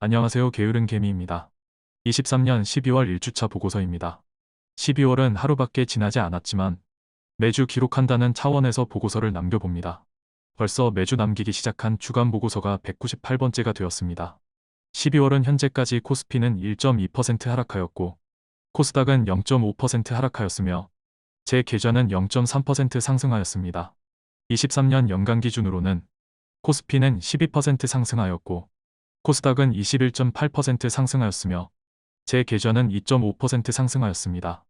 안녕하세요. 게으른 개미입니다. 23년 12월 1주차 보고서입니다. 12월은 하루밖에 지나지 않았지만 매주 기록한다는 차원에서 보고서를 남겨봅니다. 벌써 매주 남기기 시작한 주간 보고서가 198번째가 되었습니다. 12월은 현재까지 코스피는 1.2% 하락하였고 코스닥은 0.5% 하락하였으며 제 계좌는 0.3% 상승하였습니다. 23년 연간 기준으로는 코스피는 12% 상승하였고 코스닥은 21.8% 상승하였으며 제 계좌는 2.5% 상승하였습니다.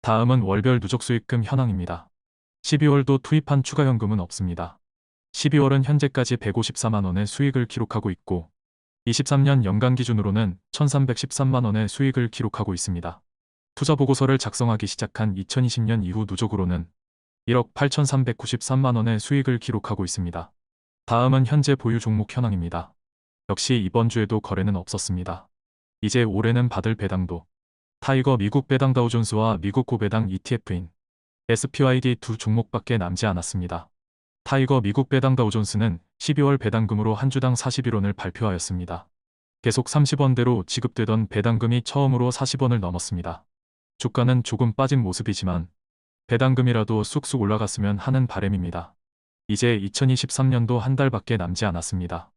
다음은 월별 누적 수익금 현황입니다. 12월도 투입한 추가 현금은 없습니다. 12월은 현재까지 154만원의 수익을 기록하고 있고 23년 연간 기준으로는 1313만원의 수익을 기록하고 있습니다. 투자 보고서를 작성하기 시작한 2020년 이후 누적으로는 1억 8393만원의 수익을 기록하고 있습니다. 다음은 현재 보유 종목 현황입니다. 역시 이번 주에도 거래는 없었습니다. 이제 올해는 받을 배당도 타이거 미국 배당 다우존스와 미국 고배당 ETF인 SPYD 두 종목밖에 남지 않았습니다. 타이거 미국 배당 다우존스는 12월 배당금으로 한 주당 41원을 발표하였습니다. 계속 30원대로 지급되던 배당금이 처음으로 40원을 넘었습니다. 주가는 조금 빠진 모습이지만 배당금이라도 쑥쑥 올라갔으면 하는 바람입니다. 이제 2023년도 한 달밖에 남지 않았습니다.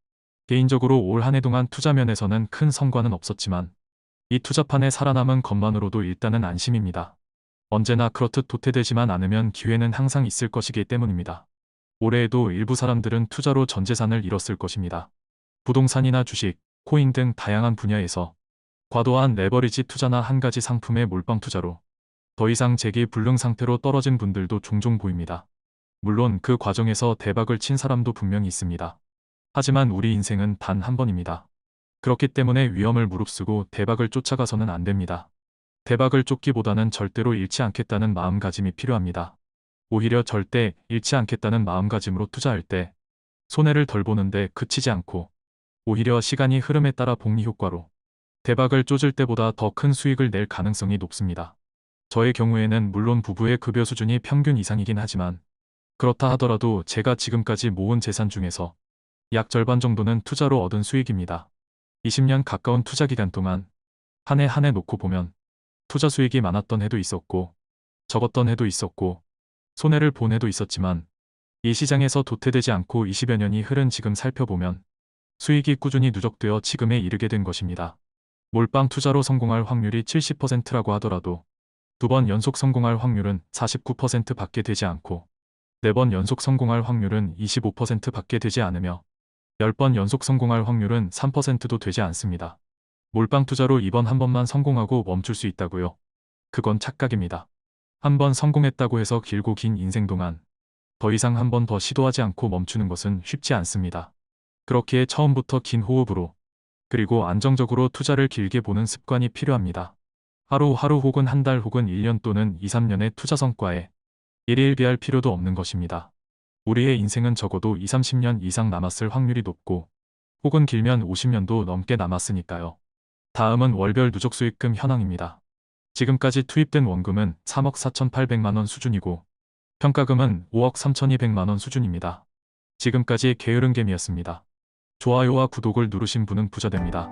개인적으로 올 한 해 동안 투자 면에서는 큰 성과는 없었지만 이 투자판에 살아남은 것만으로도 일단은 안심입니다. 언제나 그렇듯 도태되지만 않으면 기회는 항상 있을 것이기 때문입니다. 올해에도 일부 사람들은 투자로 전 재산을 잃었을 것입니다. 부동산이나 주식, 코인 등 다양한 분야에서 과도한 레버리지 투자나 한 가지 상품의 몰빵 투자로 더 이상 재기 불능 상태로 떨어진 분들도 종종 보입니다. 물론 그 과정에서 대박을 친 사람도 분명히 있습니다. 하지만 우리 인생은 단 한 번입니다. 그렇기 때문에 위험을 무릅쓰고 대박을 쫓아가서는 안 됩니다. 대박을 쫓기보다는 절대로 잃지 않겠다는 마음가짐이 필요합니다. 오히려 절대 잃지 않겠다는 마음가짐으로 투자할 때 손해를 덜 보는데 그치지 않고 오히려 시간이 흐름에 따라 복리 효과로 대박을 쫓을 때보다 더 큰 수익을 낼 가능성이 높습니다. 저의 경우에는 물론 부부의 급여 수준이 평균 이상이긴 하지만 그렇다 하더라도 제가 지금까지 모은 재산 중에서 약 절반 정도는 투자로 얻은 수익입니다. 20년 가까운 투자 기간 동안 한 해 한 해 놓고 보면 투자 수익이 많았던 해도 있었고 적었던 해도 있었고 손해를 본 해도 있었지만 이 시장에서 도태되지 않고 20여 년이 흐른 지금 살펴보면 수익이 꾸준히 누적되어 지금에 이르게 된 것입니다. 몰빵 투자로 성공할 확률이 70%라고 하더라도 2번 연속 성공할 확률은 49%밖에 되지 않고 4번 연속 성공할 확률은 25%밖에 되지 않으며 10번 연속 성공할 확률은 3%도 되지 않습니다. 몰빵 투자로 이번 한 번만 성공하고 멈출 수 있다고요? 그건 착각입니다. 한 번 성공했다고 해서 길고 긴 인생 동안 더 이상 한 번 더 시도하지 않고 멈추는 것은 쉽지 않습니다. 그렇기에 처음부터 긴 호흡으로 그리고 안정적으로 투자를 길게 보는 습관이 필요합니다. 하루하루 혹은 한 달 혹은 1년 또는 2, 3년의 투자 성과에 일희일비할 필요도 없는 것입니다. 우리의 인생은 적어도 20, 30년 이상 남았을 확률이 높고 혹은 길면 50년도 넘게 남았으니까요. 다음은 월별 누적 수익금 현황입니다. 지금까지 투입된 원금은 3억 4,800만원 수준이고 평가금은 5억 3,200만원 수준입니다. 지금까지 게으른 개미였습니다. 좋아요와 구독을 누르신 분은 부자 됩니다.